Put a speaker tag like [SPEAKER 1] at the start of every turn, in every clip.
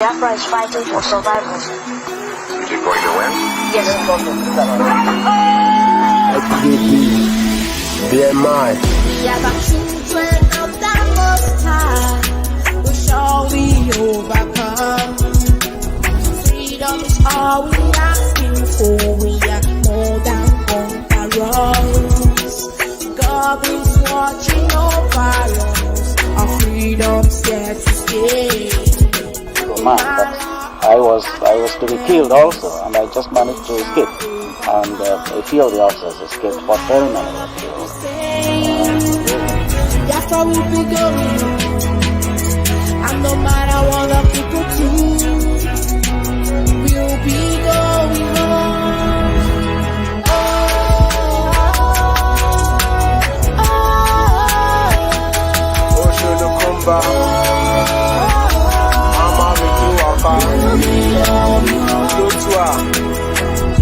[SPEAKER 1] Biafra is fighting for survival.
[SPEAKER 2] Is it going to win?
[SPEAKER 1] Yes,
[SPEAKER 3] BMI.
[SPEAKER 4] Yeah, the children of the Most High will surely overcome. Freedom is all we asking for. We are more than conquerors. God is watching over us. Our freedom's here to stay.
[SPEAKER 5] But I was to be killed also, and I just managed to escape. And a few of the officers escaped, but very many were killed.
[SPEAKER 4] That's how we'll be going. And no matter what the people do, we'll be going on.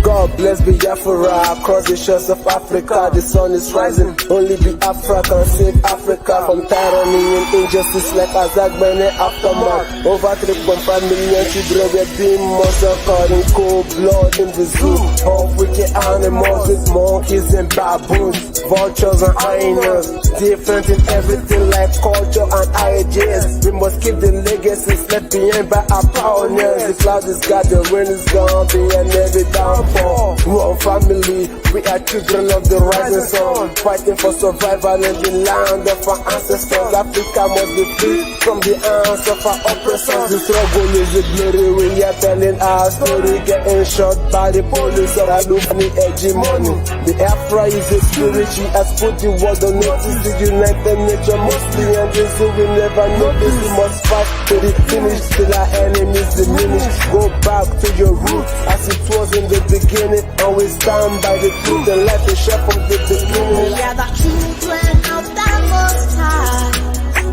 [SPEAKER 3] God bless Biafra across the shores of Africa. The sun is rising. Only Biafra can save Africa from tyranny and injustice like Azagbene aftermath. Over 3.5 million children were being massacred in cold blood in the zoo. All wicked animals with monkeys and baboons, vultures and hyenas. Different in everything like culture and ideas. We must keep the legacies left behind by our pioneers. The cloud is God, the rain is gone, the enemy downfall. One family, we are children of the rising sun, fighting for survival in the land of our ancestors. Africa must be free from the hands of our oppressors. The struggle is the glory, we are telling our story, getting shot by the police of Alumni hegemony. The Biafra is a spirit, she has put the world on notice. The United Nature mostly and this we never notice. We must fight to the finish till our enemies diminish. Go back to your roots as it was in the beginning, and we stand by the truth and let it share from the beginning.
[SPEAKER 4] We are the children of the Most High.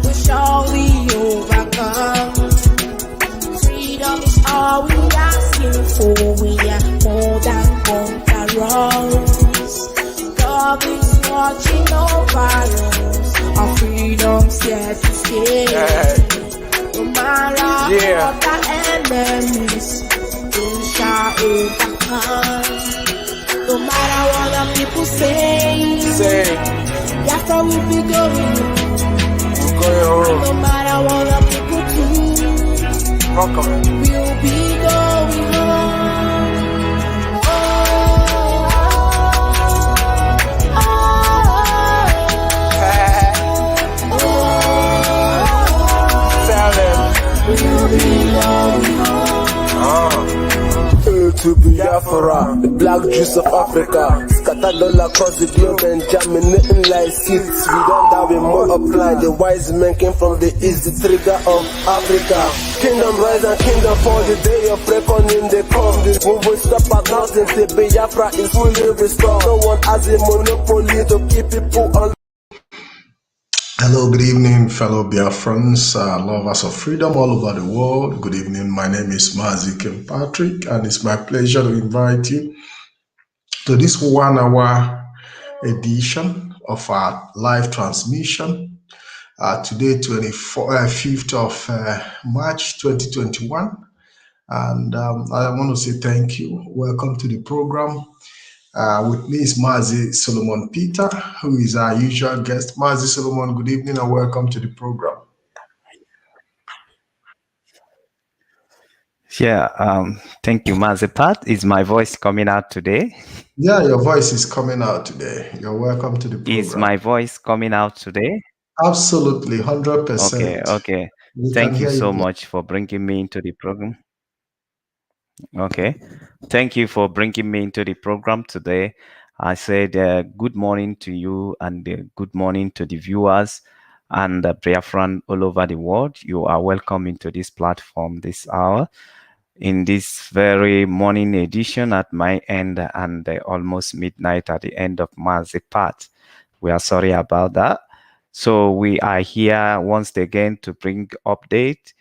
[SPEAKER 4] We surely overcome. Freedom is all we asking for. We are more than conquerors. God is watching over us. Our freedom's here to stay. No matter what the enemies, we shall overcome. No matter what the people say, after we'll be going. No matter what the people do, we'll be going on.
[SPEAKER 3] To Biafra, the black juice of Africa, scattered all across the globe and germinating like seeds. We don't have a multiply. The wise men came from the east, the trigger of Africa. Kingdom rise and kingdom fall. The day of reckoning they come. The move will stop at nothing till Biafra is fully restored. No one has a monopoly to keep people on.
[SPEAKER 6] Hello, good evening, fellow Biafrans, lovers of freedom all over the world. Good evening. My name is Mazi Patrick, and it's my pleasure to invite you to this 1 hour edition of our live transmission. Today, 5th of March 2021. And I want to say thank you. Welcome to the program. With me is Mazi Solomon Peter, who is our usual guest. Mazi Solomon, good evening and welcome to the program.
[SPEAKER 7] Yeah, thank you, Mazi Pat. Is my voice coming out today?
[SPEAKER 6] Yeah, your voice is coming out today. You're welcome to the program.
[SPEAKER 7] Is my voice coming out today?
[SPEAKER 6] Absolutely, 100%.
[SPEAKER 7] Okay. Thank you so much for bringing me into the program. Okay. Thank you for bringing me into the program today. I said good morning to you and good morning to the viewers and Biafran all over the world. You are welcome into this platform this hour in this very morning edition at my end and almost midnight at the end of Mazi part. We are sorry about that. So we are here once again to bring update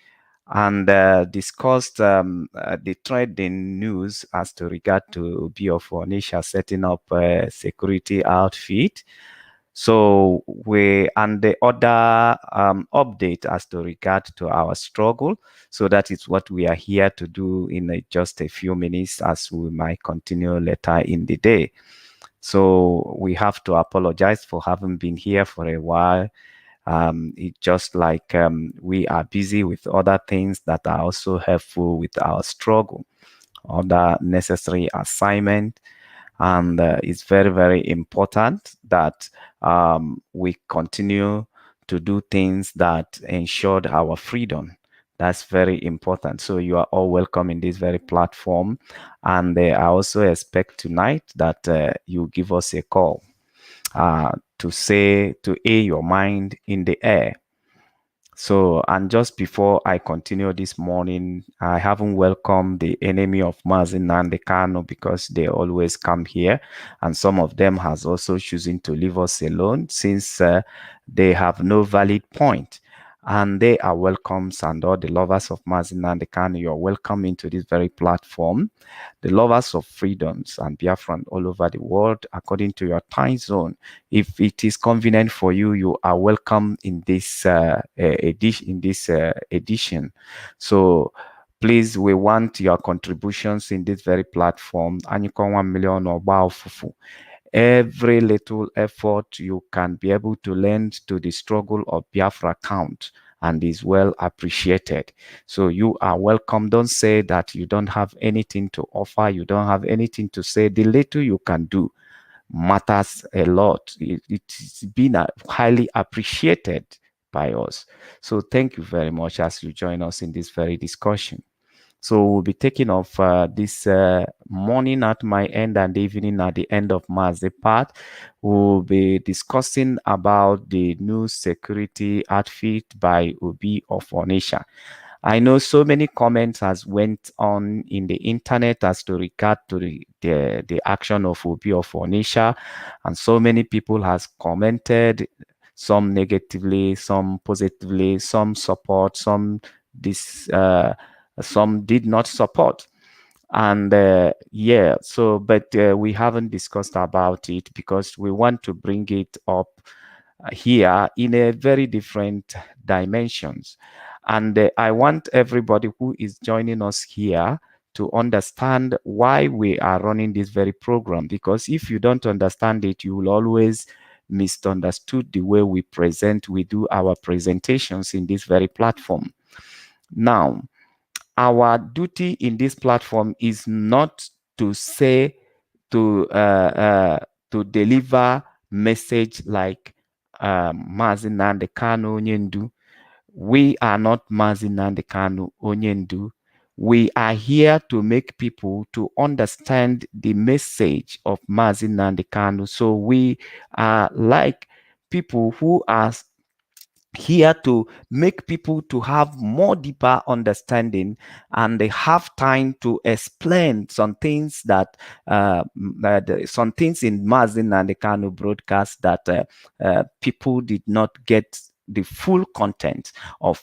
[SPEAKER 7] and discussed the trending news as to regard to Biafra ONITSHA setting up a security outfit So and the other update as to regard to our struggle. So that is what we are here to do in just a few minutes, as we might continue later in the day. So we have to apologize for having been here for a while. It's just like we are busy with other things that are also helpful with our struggle, other necessary assignment. And it's very, very important that we continue to do things that ensured our freedom. That's very important. So you are all welcome in this very platform. And I also expect tonight that you give us a call to air your mind in the air. So, and just before I continue this morning, I haven't welcomed the enemy of Mazin and the Kano, because they always come here, and some of them has also chosen to leave us alone since they have no valid point. And they are welcomes, and all the lovers of Mazin and the Kano, you're welcome into this very platform. The lovers of freedoms and Biafran all over the world, according to your time zone. If it is convenient for you, you are welcome in this edition. So please, we want your contributions in this very platform. Anyone 1 million or fufu. Every little effort you can be able to lend to the struggle of Biafra count and is well appreciated. So you are welcome. Don't say that you don't have anything to offer, you don't have anything to say. The little you can do matters a lot. It's been highly appreciated by us. So thank you very much as you join us in this very discussion. So we'll be taking off this morning at my end and evening at the end of Mazda part. We'll be discussing about the new security outfit by Obi of ONITSHA. I know so many comments has went on in the internet as to regard to the action of Obi of ONITSHA, and so many people has commented, some negatively, some positively, some support, some some did not support. And but we haven't discussed about it because we want to bring it up here in a very different dimensions. And I want everybody who is joining us here to understand why we are running this very program, because if you don't understand it, you will always misunderstood the way we do our presentations in this very platform. Now, our duty in this platform is not to say to deliver message like Mazi Nnamdi Kanu Onyendu. We are not Mazi Nnamdi Kanu Onyendu. We are here to make people to understand the message of Mazi Nnamdi Kanu. So we are like people who are here to make people to have more deeper understanding, and they have time to explain some things that some things in Mazin and the Kanu broadcast that people did not get the full content of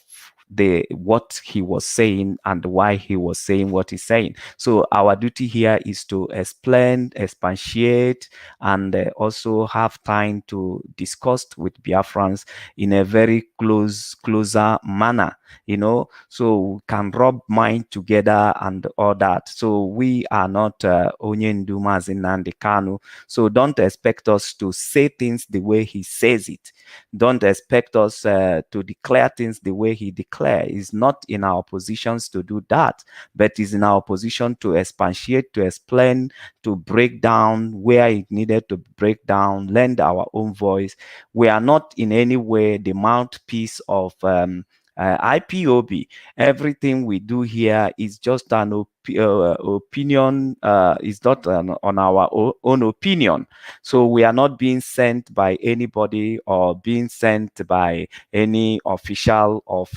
[SPEAKER 7] what he was saying and why he was saying what he's saying. So our duty here is to explain, expatiate, and also have time to discuss with Biafrans in a very closer manner, so we can rub mind together and all that. So we are not Onyendu Mazi Nnamdi Kanu. So don't expect us to say things the way he says it. Don't expect us to declare things the way he declares. It's not in our positions to do that, but it's in our position to expatiate, to explain, to break down where it needed to break down, lend our own voice. We are not in any way the mouthpiece of IPOB. Everything we do here is just an opinion, is not on our own opinion. So we are not being sent by anybody or being sent by any official of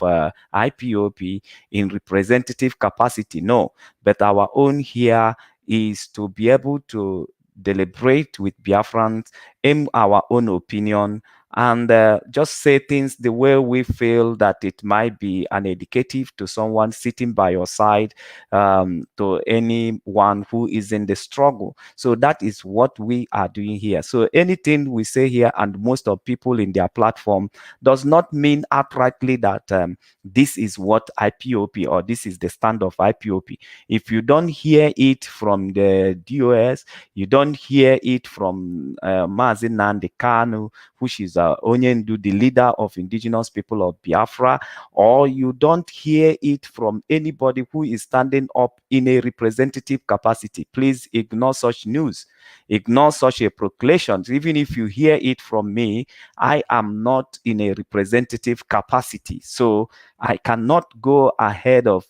[SPEAKER 7] IPOB in representative capacity. No, but our own here is to be able to deliberate with Biafrans in our own opinion and just say things the way we feel that it might be an educative to someone sitting by your side, to anyone who is in the struggle. So that is what we are doing here. So anything we say here, and most of people in their platform, does not mean outrightly that this is what IPOP or this is the stand of IPOP. If you don't hear it from the DOS, you don't hear it from Mazi Nnamdi Kanu, which is Onyendu, the leader of indigenous people of Biafra, or you don't hear it from anybody who is standing up in a representative capacity, please ignore such news. Ignore such a proclamation. Even if you hear it from me, I am not in a representative capacity, so I cannot go ahead of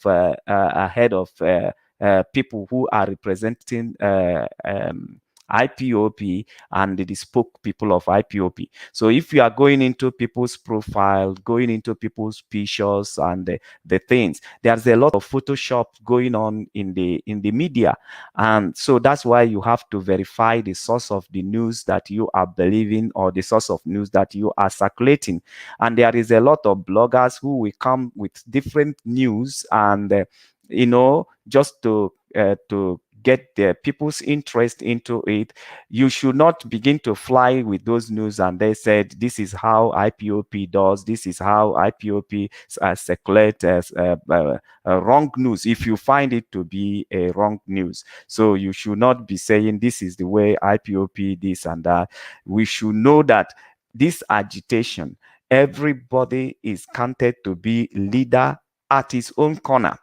[SPEAKER 7] people who are representing IPOP and the spoke people of IPOP. So if you are going into people's profile, going into people's pictures and the things, there's a lot of Photoshop going on in the media, and so that's why you have to verify the source of the news that you are believing or the source of news that you are circulating. And there is a lot of bloggers who will come with different news, and just to get the people's interest into it. You should not begin to fly with those news and they said this is how IPOP does, this is how IPOP circulate as wrong news if you find it to be a wrong news. So you should not be saying this is the way IPOP this and that. We should know that this agitation, everybody is counted to be leader at his own corner,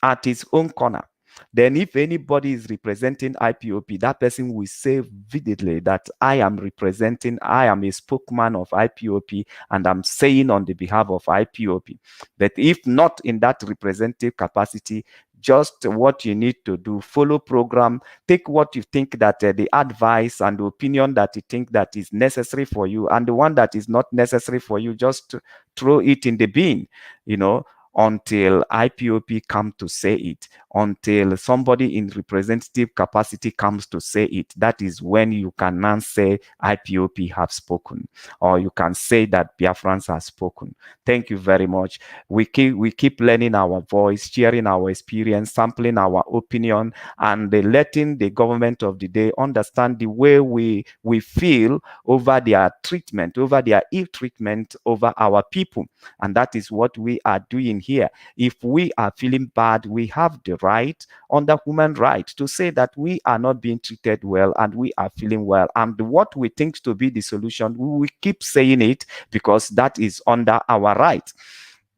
[SPEAKER 7] at his own corner. Then if anybody is representing IPOP, that person will say vividly that I am a spokesman of IPOP, and I'm saying on the behalf of IPOP. But if not in that representative capacity, just what you need to do, follow program, take what you think that the advice and the opinion that you think that is necessary for you, and the one that is not necessary for you, just throw it in the bin, until IPOP come to say it, until somebody in representative capacity comes to say it. That is when you can now say IPOP have spoken, or you can say that Biafrans have spoken. Thank you very much. We keep learning our voice, sharing our experience, sampling our opinion, and letting the government of the day understand the way we feel over their treatment, over their ill treatment over our people. And that is what we are doing here. If we are feeling bad, we have the right under human rights to say that we are not being treated well and we are feeling well. And what we think to be the solution, we will keep saying it because that is under our right.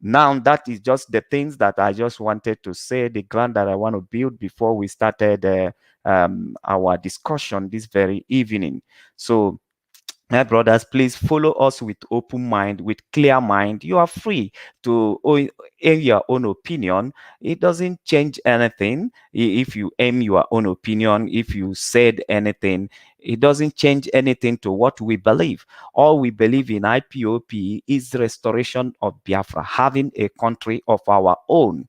[SPEAKER 7] Now, that is just the things that I just wanted to say, the ground that I want to build before we started our discussion this very evening. So, my brothers, please follow us with open mind, with clear mind. You are free to aim your own opinion. It doesn't change anything. If you aim your own opinion, if you said anything, it doesn't change anything to what we believe. All we believe in IPOP is restoration of Biafra, having a country of our own.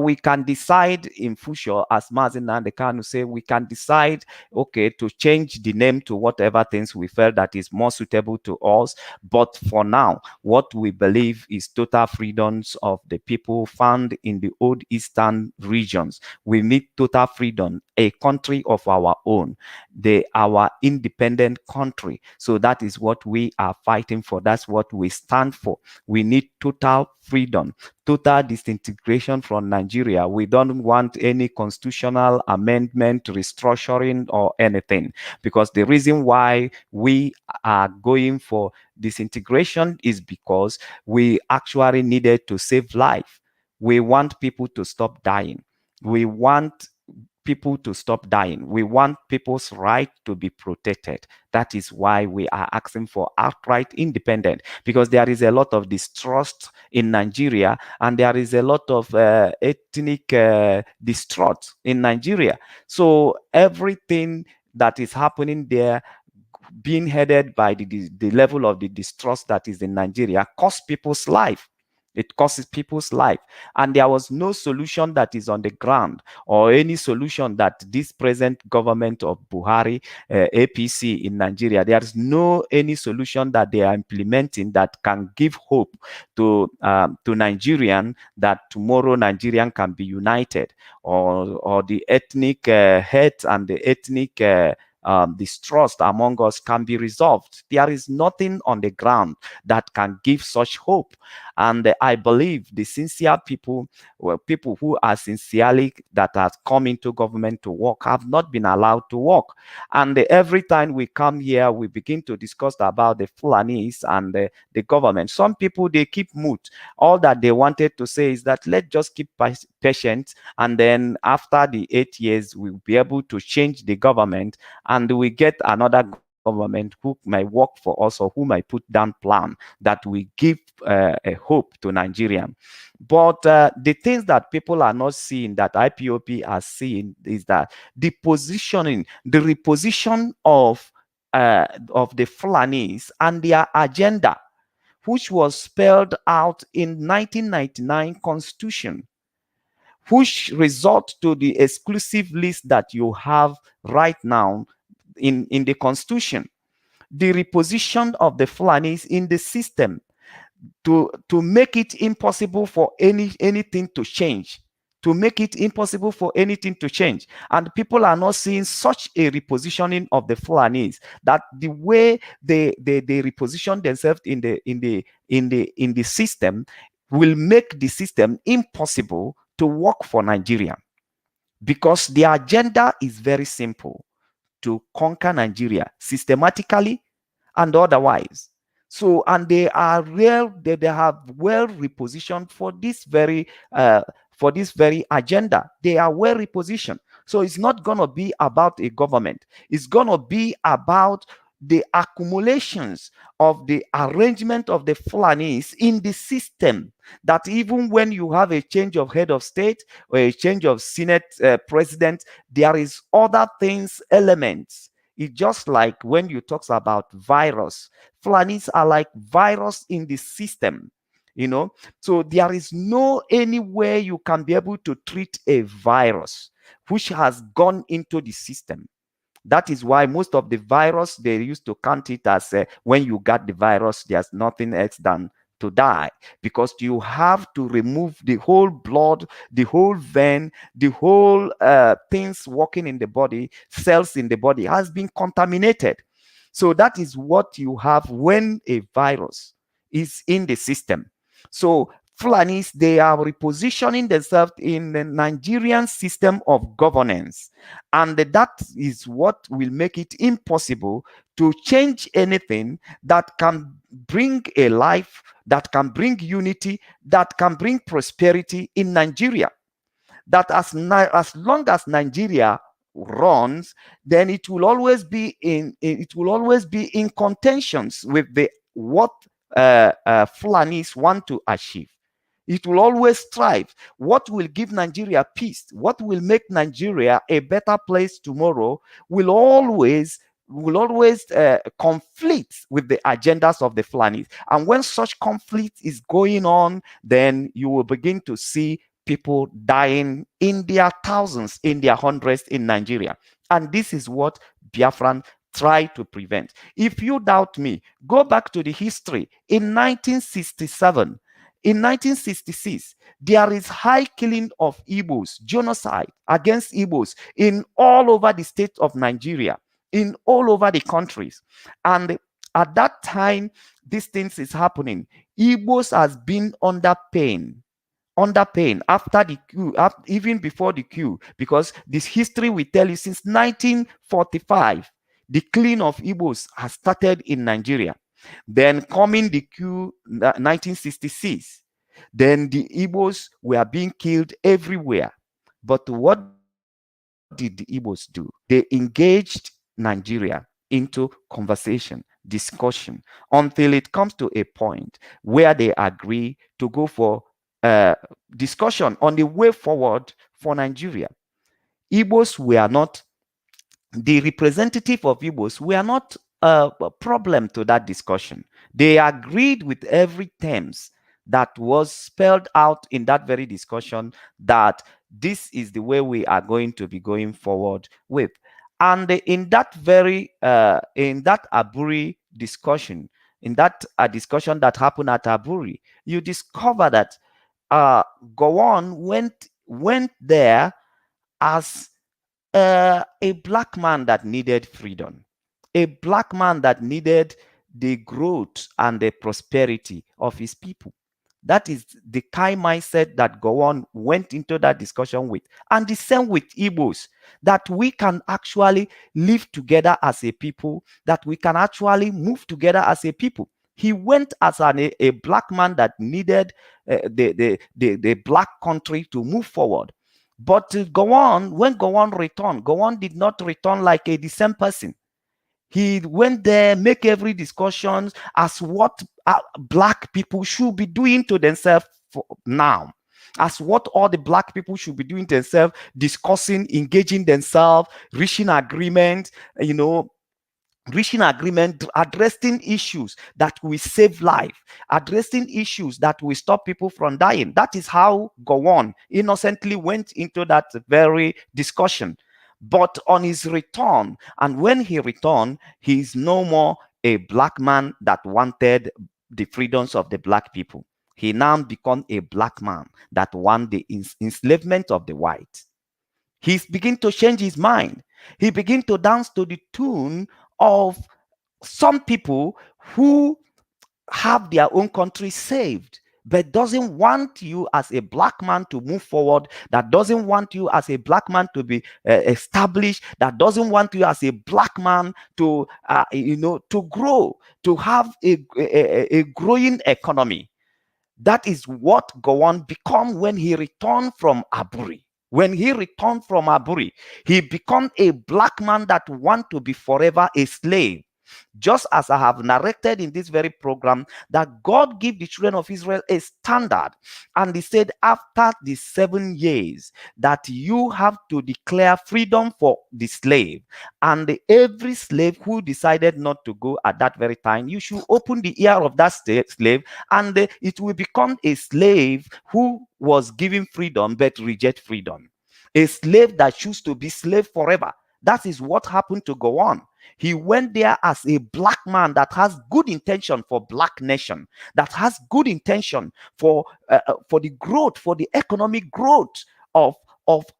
[SPEAKER 7] We can decide in future, as Mazi Nnamdi Kanu say, we can decide, okay, to change the name to whatever things we feel that is more suitable to us. But for now, what we believe is total freedoms of the people found in the old eastern regions. We need total freedom, a country of our own, our independent country. So that is what we are fighting for. That's what we stand for. We need total freedom, total disintegration from Nigeria. We don't want any constitutional amendment, restructuring, or anything. Because the reason why we are going for disintegration is because we actually needed to save life. We want people to stop dying. We want people to stop dying. We want people's right to be protected. That is why we are asking for outright independence, because there is a lot of distrust in Nigeria, and there is a lot of ethnic distrust in Nigeria. So everything that is happening there, being headed by the level of the distrust that is in Nigeria, costs people's life. It costs people's life. And there was no solution that is on the ground, or any solution that this present government of Buhari, APC in Nigeria, there is no any solution that they are implementing that can give hope to Nigerian, that tomorrow Nigerian can be united, or the ethnic hate and the ethnic distrust among us can be resolved. There is nothing on the ground that can give such hope. And I believe the sincere people, well, people who are sincerely that have come into government to work, have not been allowed to work. And every time we come here, we begin to discuss about the Fulanis and the government. Some people, they keep mute. All that they wanted to say is that let's just keep patient, and then after the 8 years, we'll be able to change the government, and we get another government who may work for us, or who may put down plan that will give a hope to Nigerian. But the things that people are not seeing, that IPOP are seeing, is that the positioning, the reposition of the Fulanis and their agenda, which was spelled out in 1999 Constitution, which result to the exclusive list that you have right now in the Constitution. The reposition of the Fulanis in the system to make it impossible for anything to change. To make it impossible for anything to change. And people are not seeing such a repositioning of the Fulanis, that the way they reposition themselves in the system will make the system impossible to work for Nigeria. Because the agenda is very simple: to conquer Nigeria systematically and otherwise. So, and they are they have well repositioned for this very agenda. They are well repositioned. So it's not going to be about a government. It's going to be about the accumulations of the arrangement of the Fulanis in the system, that even when you have a change of head of state or a change of Senate president, there is other things, elements. It's just like when you talk about virus. Fulanis are like virus in the system, you know. So there is no any way you can be able to treat a virus which has gone into the system. That is why most of the virus, they used to count it as when you got the virus, there's nothing else than to die, because you have to remove the whole blood, the whole vein, the whole things working in the body, cells in the body has been contaminated. So that is what you have when a virus is in the system. So Fulanis, they are repositioning themselves in the Nigerian system of governance. And that is what will make it impossible to change anything that can bring a life, that can bring unity, that can bring prosperity in Nigeria. That as long as Nigeria runs, then it will always be in contentions with the what Fulanis want to achieve. It will always strive. What will give Nigeria peace, what will make Nigeria a better place tomorrow, will always conflict with the agendas of the Fulanis. And when such conflict is going on, then you will begin to see people dying in their thousands, in their hundreds in Nigeria. And this is what Biafran try to prevent. If you doubt me, go back to the history. In 1967, in 1966, there is high killing of Igbos, genocide against Igbos in all over the state of Nigeria, in all over the countries. And at that time, these things is happening. Igbos has been under pain after the coup, even before the coup, because this history will tell you since 1945, the killing of Igbos has started in Nigeria. Then coming the coup, 1966, then the Igbos were being killed everywhere. But what did the Igbos do? They engaged Nigeria into conversation, discussion, until it comes to a point where they agree to go for discussion on the way forward for Nigeria. Igbos were not, the representative of Igbos were not a problem to that discussion. They agreed with every terms that was spelled out in that very discussion, that this is the way we are going to be going forward with. And in that very in that Aburi discussion, in that discussion that happened at Aburi, you discover that Gowon went there as a black man that needed freedom, a black man that needed the growth and the prosperity of his people. That is the kind mindset that Gowon went into that discussion with. And the same with Igbos, that we can actually live together as a people, that we can actually move together as a people. He went as a black man that needed the black country to move forward. But when Gowon returned, Gowon did not return like the same person. He went there, make every discussion as what black people should be doing to themselves now, as what all the black people should be doing to themselves, discussing, engaging themselves, reaching agreement, reaching agreement, addressing issues that will save life, addressing issues that will stop people from dying. That is how Gowon innocently went into that very discussion. But on his return, and when he returned, he is no more a black man that wanted the freedoms of the black people. He now become a black man that want the enslavement of the white. He's begin to change his mind. He begin to dance to the tune of some people who have their own country saved, but doesn't want you as a black man to move forward, that doesn't want you as a black man to be established, that doesn't want you as a black man to to grow, to have a growing economy. That is what Gowon become when he returned from Aburi. When he returned from Aburi, he became a black man that want to be forever a slave. Just as I have narrated in this very program, that God gave the children of Israel a standard. And he said, after the 7 years, that you have to declare freedom for the slave. And every slave who decided not to go at that very time, you should open the ear of that slave, and it will become a slave who was given freedom but reject freedom. A slave that choose to be slave forever. That is what happened to Gowon. He went there as a black man that has good intention for black nation, that has good intention for the growth, for the economic growth of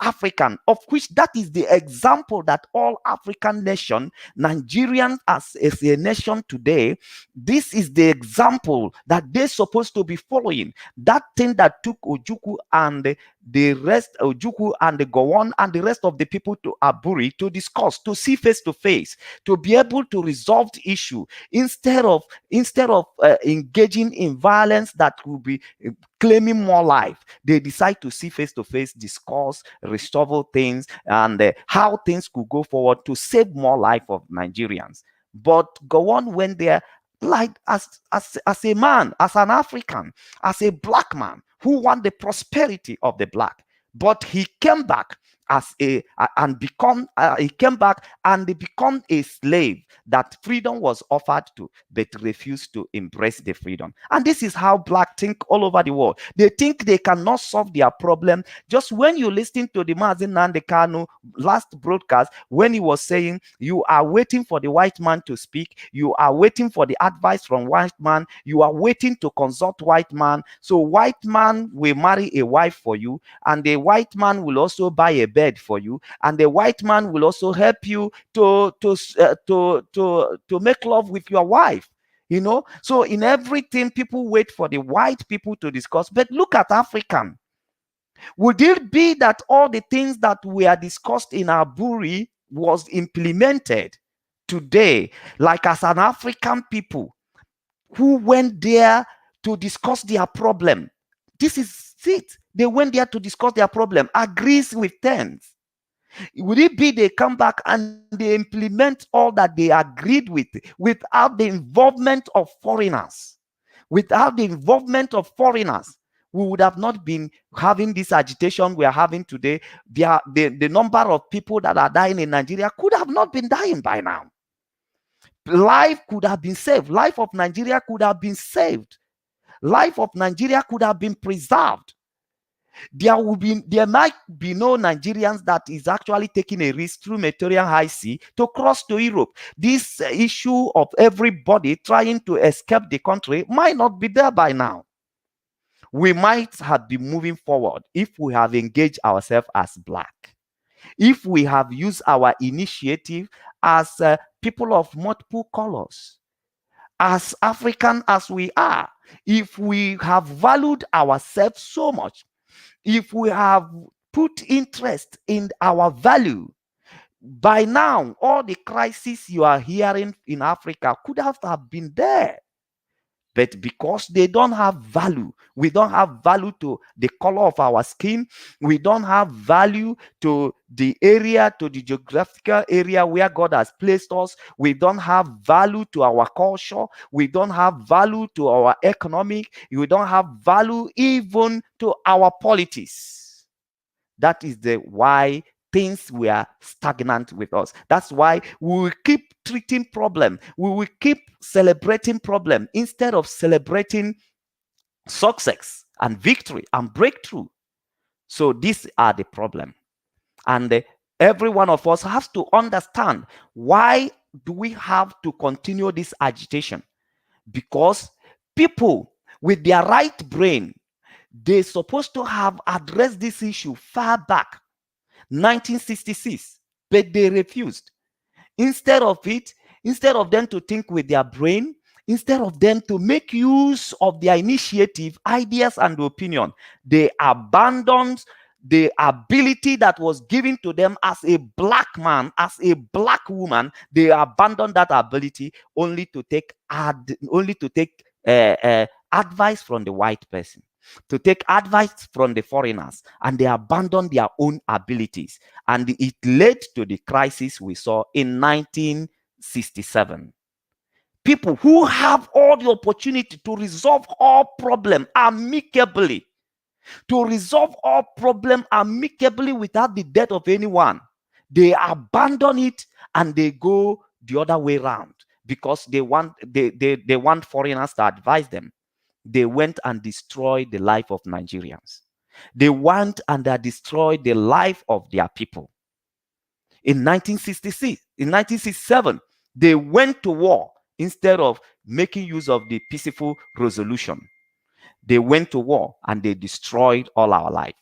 [SPEAKER 7] African, of which that is the example that all African nation, Nigerians as a nation today, this is the example that they're supposed to be following. That thing that took Ojukwu and the rest, Ojukwu and the Gowon and the rest of the people to Aburi to discuss, to see face to face, to be able to resolve the issue instead of engaging in violence that will be claiming more life. They decide to see face to face, discuss, restore things, and how things could go forward to save more life of Nigerians. But Gowon went there like as a man, as an African, as a black man who want the prosperity of the black. But he came back as he came back and he become a slave that freedom was offered to, but refused to embrace the freedom. And this is how black think all over the world. They think they cannot solve their problem. Just when you listen to the Mazi Nnamdi Kanu last broadcast, when he was saying you are waiting for the white man to speak, you are waiting for the advice from white man, you are waiting to consult white man, so white man will marry a wife for you, and the white man will also buy a bed for you, and the white man will also help you to make love with your wife. So in everything, people wait for the white people to discuss. But look at African. Would it be that all the things that were discussed in Aburi was implemented today, like as an African people who went there to discuss their problem? This is it. They went there to discuss their problem, agrees with terms. Would it be they come back and they implement all that they agreed with without the involvement of foreigners? Without the involvement of foreigners, we would have not been having this agitation we are having today. The number of people that are dying in Nigeria could have not been dying by now. Life could have been saved. Life of Nigeria could have been saved. life of Nigeria could have been preserved. There might be no Nigerians that is actually taking a risk through Mediterranean High Sea to cross to Europe. This issue of everybody trying to escape the country might not be there by now. We might have been moving forward if we have engaged ourselves as black, if we have used our initiative as people of multiple colors, as African as we are, if we have valued ourselves so much, if we have put interest in our value, by now, all the crises you are hearing in Africa could have been there. But because they don't have value, we don't have value to the color of our skin, we don't have value to the area, to the geographical area where God has placed us, we don't have value to our culture, we don't have value to our economic, we don't have value even to our politics. That is the why things were stagnant with us. That's why we will keep treating problem. We will keep celebrating problem instead of celebrating success and victory and breakthrough. So these are the problem. And every one of us has to understand, why do we have to continue this agitation? Because people with their right brain, they're supposed to have addressed this issue far back, 1966, but they refused. Instead of them to think with their brain, instead of them to make use of their initiative, ideas, and opinion, they abandoned the ability that was given to them as a black man, as a black woman. They abandoned that ability only to take advice from the white person, to take advice from the foreigners, and they abandoned their own abilities. And it led to the crisis we saw in 1967. People who have all the opportunity to resolve all problems amicably, without the death of anyone, they abandon it and they go the other way around because they want foreigners to advise them. They went and destroyed the life of Nigerians. They went and they destroyed the life of their people. In 1967, they went to war instead of making use of the peaceful resolution. They went to war and they destroyed all our life.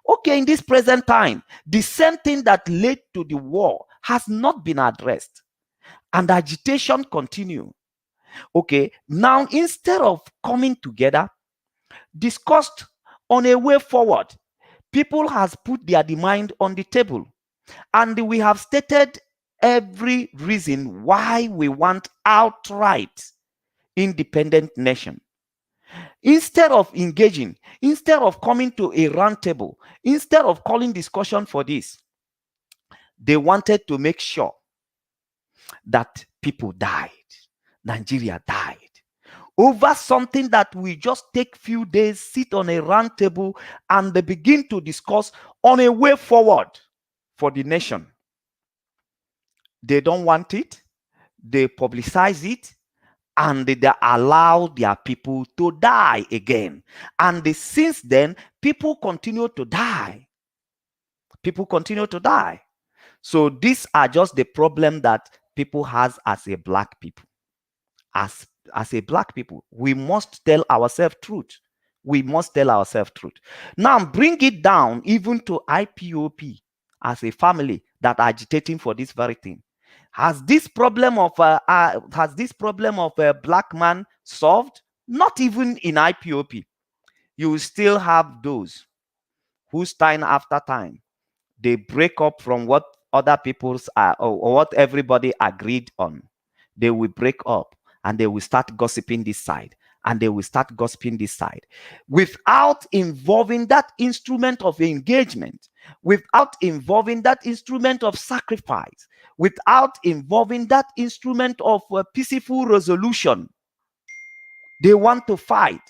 [SPEAKER 7] Okay, in this present time, the same thing that led to the war has not been addressed, and agitation continues. Okay, now instead of coming together, discussed on a way forward, people has put their demand on the table, and we have stated every reason why we want outright independent nation. Instead of engaging, instead of coming to a round table, instead of calling discussion for this, they wanted to make sure that people died. Nigeria died over something that we just take few days, sit on a round table, and they begin to discuss on a way forward for the nation. They don't want it. They publicize it, and they allow their people to die again. And since then, people continue to die. People continue to die. So these are just the problem that people has as a black people. As a black people, we must tell ourselves truth. We must tell ourselves truth. Now bring it down even to IPOP as a family that are agitating for this very thing. Has this problem of a black man solved? Not even in IPOP. You still have those whose time after time they break up from what other people's or what everybody agreed on. They will break up and they will start gossiping this side, and they will start gossiping this side without involving that instrument of engagement, without involving that instrument of sacrifice, without involving that instrument of peaceful resolution. They want to fight.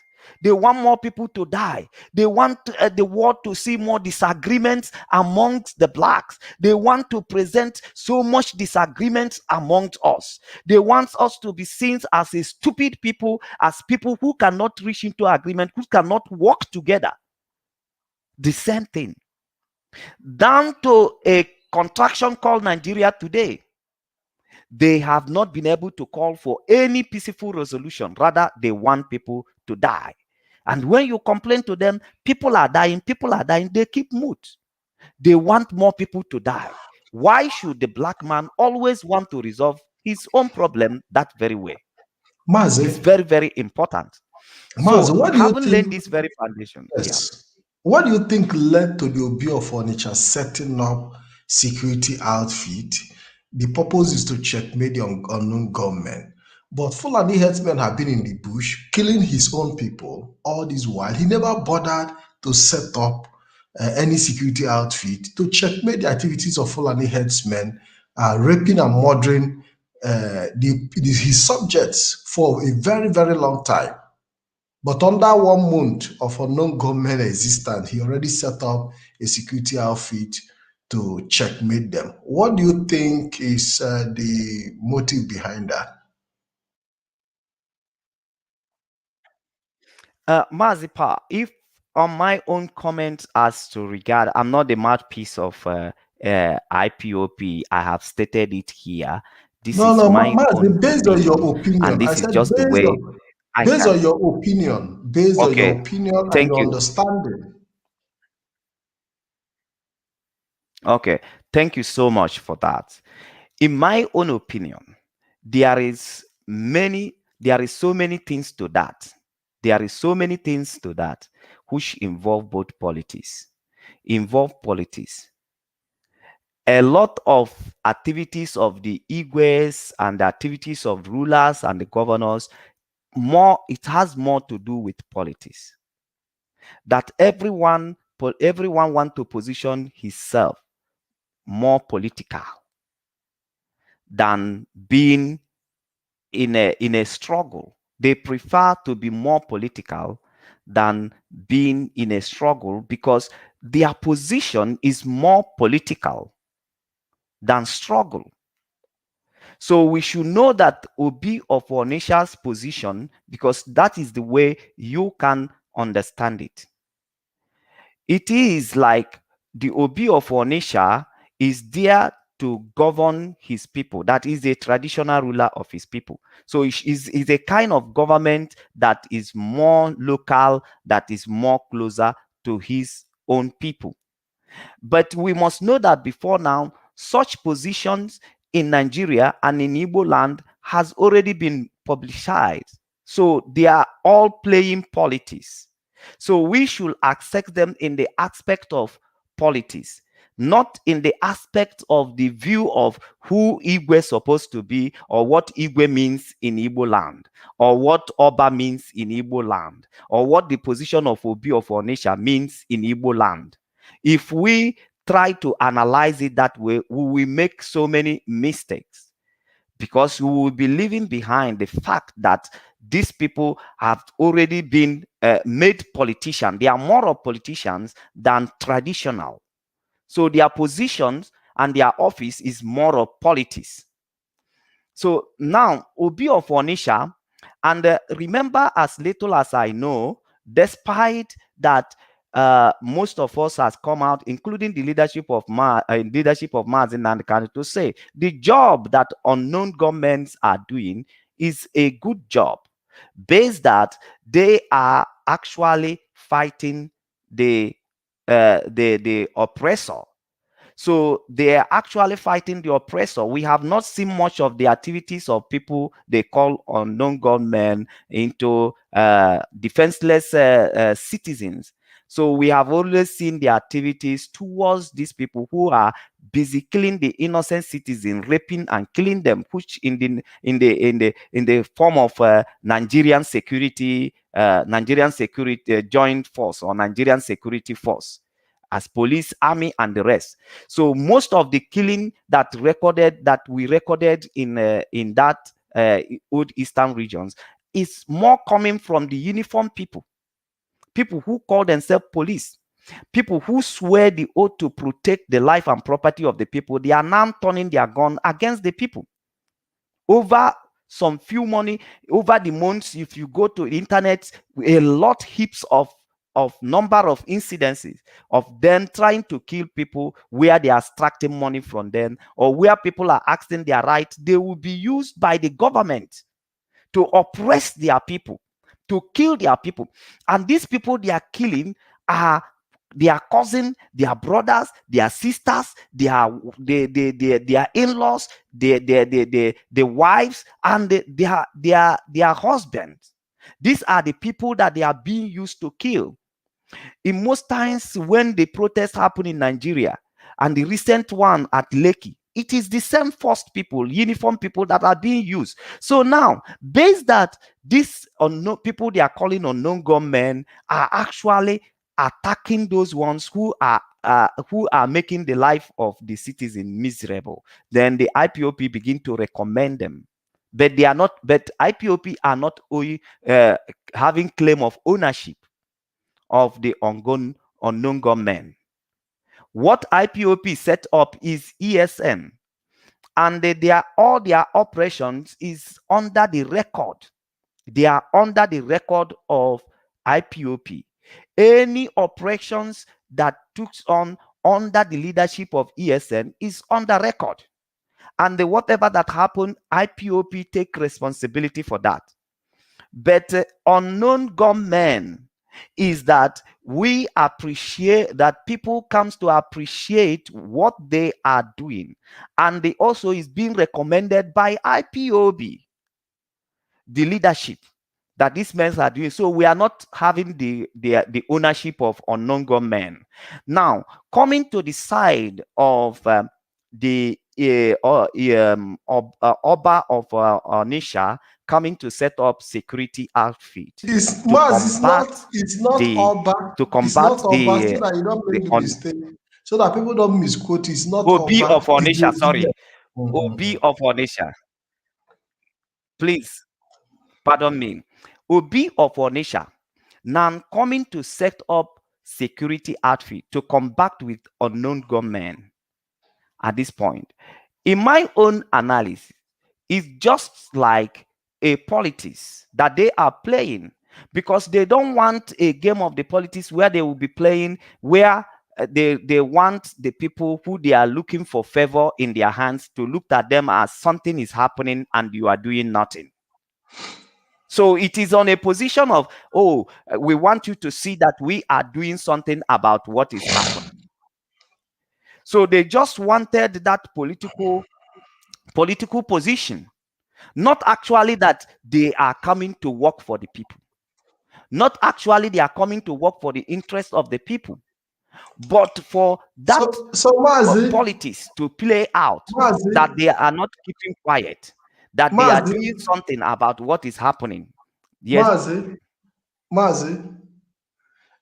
[SPEAKER 7] They want more people to die. They want the world to see more disagreements amongst the blacks. They want to present so much disagreements amongst us. They want us to be seen as a stupid people, as people who cannot reach into agreement, who cannot work together. The same thing. Down to a contraction called Nigeria today. They have not been able to call for any peaceful resolution. Rather, they want people to die. And when you complain to them, people are dying, they keep mute. They want more people to die. Why should the black man always want to resolve his own problem that very way? It's very, very important.
[SPEAKER 6] Mazi,
[SPEAKER 7] So
[SPEAKER 6] what do you
[SPEAKER 7] having laid
[SPEAKER 6] think?
[SPEAKER 7] this very foundation, yeah.
[SPEAKER 6] Yes. What do you think led to the Obi of ONITSHA setting up security outfit? The purpose is to checkmate the unknown government. But Fulani herdsmen have been in the bush, killing his own people all this while. He never bothered to set up any security outfit to checkmate the activities of Fulani herdsmen, raping and murdering his subjects for a very, very long time. But under 1 month of unknown government existence, he already set up a security outfit to checkmate them. What do you think is the motive behind that?
[SPEAKER 7] Mazipa, if on my own comment as to regard, I'm not the mouthpiece of IPOP. I have stated it here. This
[SPEAKER 6] No,
[SPEAKER 7] is
[SPEAKER 6] no,
[SPEAKER 7] my own
[SPEAKER 6] based on your
[SPEAKER 7] opinion, and
[SPEAKER 6] opinion. I
[SPEAKER 7] this is
[SPEAKER 6] said
[SPEAKER 7] just the way I
[SPEAKER 6] based
[SPEAKER 7] can.
[SPEAKER 6] on your opinion, based on
[SPEAKER 7] Okay,
[SPEAKER 6] your opinion and
[SPEAKER 7] thank
[SPEAKER 6] your
[SPEAKER 7] you.
[SPEAKER 6] understanding.
[SPEAKER 7] Okay, thank you so much for that. In my own opinion, there is so many things to that. There is so many things to that which involve both politics. A lot of activities of the Igwes and the activities of rulers and the governors, it has more to do with politics. That everyone want to position himself more political than being in a struggle. They prefer to be more political than being in a struggle because their position is more political than struggle. So we should know that Obi of Onisha's position, because that is the way you can understand it. It is like the Obi of Onisha is there to govern his people. That is a traditional ruler of his people. So it is a kind of government that is more local, that is more closer to his own people. But we must know that before now, such positions in Nigeria and in Igbo land has already been publicized. So they are all playing politics. So we should accept them in the aspect of politics, not in the aspect of the view of who Igwe is supposed to be, or what Igwe means in Igbo land, or what Oba means in Igbo land, or what the position of Obi of Onisha means in Igbo land. If we try to analyze it that way, we will make so many mistakes because we will be leaving behind the fact that these people have already been made politicians. They are more of politicians than traditional. So their positions and their office is more of politics. So now, Obi of Onisha, and remember, as little as I know, despite that most of us has come out, including the leadership of Mazin Nandekano, to say the job that unknown governments are doing is a good job, based that they are actually fighting the oppressor. So they are actually fighting the oppressor. We have not seen much of the activities of people they call unknown gunmen into defenseless citizens. So we have always seen the activities towards these people who are busy killing the innocent citizens, raping and killing them, which in the form of Nigerian security joint force or Nigerian security force, as police, army, and the rest. So most of the killing that we recorded in that old eastern regions is more coming from the uniform people. people who call themselves police, people who swear the oath to protect the life and property of the people, they are now turning their gun against the people over some few money. Over the months, if you go to the internet, a lot heaps of number of incidences of them trying to kill people where they are extracting money from them, or where people are asking their right. They will be used by the government to oppress their people, to kill their people. And these people they are killing are their cousin, their brothers, their sisters, their in-laws, their wives, and their husbands. These are the people that they are being used to kill. In most times when the protests happen in Nigeria, and the recent one at Lekki, it is the same first people, uniform people that are being used. So now, based that these unknown people they are calling unknown gunmen are actually attacking those ones who are making the life of the citizen miserable, then the IPOP begin to recommend them. But they are not. But IPOP are not having claim of ownership of the unknown gunmen. What IPOP set up is ESN, and all their operations is under the record. They are under the record of IPOP. Any operations that took on under the leadership of ESN is on the record. And whatever that happened, IPOP take responsibility for that. But unknown gunmen is that we appreciate that people comes to appreciate what they are doing, and they also is being recommended by IPOB, the leadership, that these men are doing. So we are not having the ownership of unknown gunmen. Now, coming to the side of the Oba of Onisha coming to set up security outfit
[SPEAKER 6] It's
[SPEAKER 7] to
[SPEAKER 6] Maz,
[SPEAKER 7] combat
[SPEAKER 6] it's not
[SPEAKER 7] the
[SPEAKER 6] Oba.
[SPEAKER 7] to
[SPEAKER 6] It's
[SPEAKER 7] combat
[SPEAKER 6] not Oba, so that you don't make the mistake. So that people don't misquote. It's not
[SPEAKER 7] Obi
[SPEAKER 6] Oba.
[SPEAKER 7] of Onisha.
[SPEAKER 6] It's
[SPEAKER 7] Sorry,
[SPEAKER 6] Mhm.
[SPEAKER 7] Obi of Onisha. Please pardon me. Obi of Onisha now coming to set up security outfit to combat with unknown gunmen. At this point, in my own analysis, it's just like a politics that they are playing, because they don't want a game of the politics where they will be playing where they want the people who they are looking for favor in their hands to look at them as something is happening and you are doing nothing. So it is on a position of, oh, we want you to see that we are doing something about what is happening. So they just wanted that political position, not actually that they are coming to work for the people, not actually they are coming to work for the interest of the people, but for that
[SPEAKER 6] So Mazi,
[SPEAKER 7] politics to play out,
[SPEAKER 6] Mazi,
[SPEAKER 7] that they are not keeping quiet, that they are
[SPEAKER 6] Mazi,
[SPEAKER 7] doing something about what is happening. Yes.
[SPEAKER 6] Mazi,